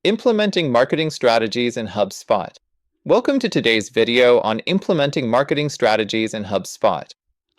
Implementing Marketing Strategies in HubSpot. Welcome to today's video on implementing marketing strategies in HubSpot.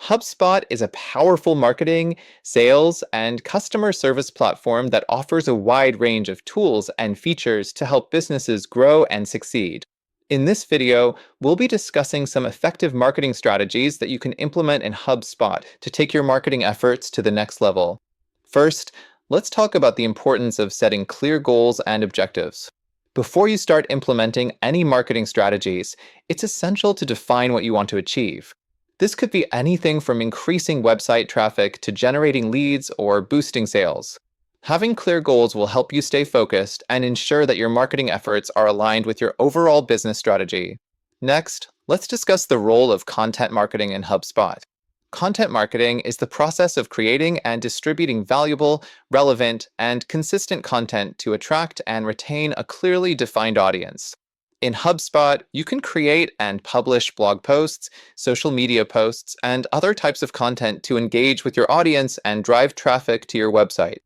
HubSpot is a powerful marketing, sales, and customer service platform that offers a wide range of tools and features to help businesses grow and succeed. In this video, we'll be discussing some effective marketing strategies that you can implement in HubSpot to take your marketing efforts to the next level. First, let's talk about the importance of setting clear goals and objectives. Before you start implementing any marketing strategies, it's essential to define what you want to achieve. This could be anything from increasing website traffic to generating leads or boosting sales. Having clear goals will help you stay focused and ensure that your marketing efforts are aligned with your overall business strategy. Next, let's discuss the role of content marketing in HubSpot. Content marketing is the process of creating and distributing valuable, relevant, and consistent content to attract and retain a clearly defined audience. In HubSpot, you can create and publish blog posts, social media posts, and other types of content to engage with your audience and drive traffic to your website.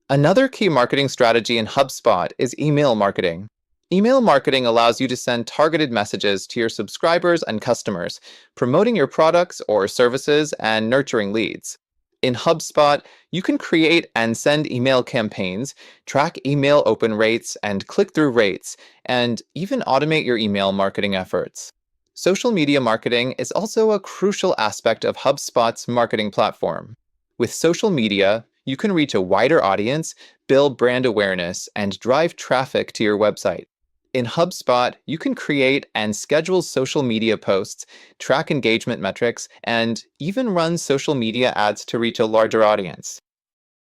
Another key marketing strategy in HubSpot is email marketing. Email marketing allows you to send targeted messages to your subscribers and customers, promoting your products or services and nurturing leads. In HubSpot, you can create and send email campaigns, track email open rates and click-through rates, and even automate your email marketing efforts. Social media marketing is also a crucial aspect of HubSpot's marketing platform. With social media, you can reach a wider audience, build brand awareness, and drive traffic to your website. In HubSpot, you can create and schedule social media posts, track engagement metrics, and even run social media ads to reach a larger audience.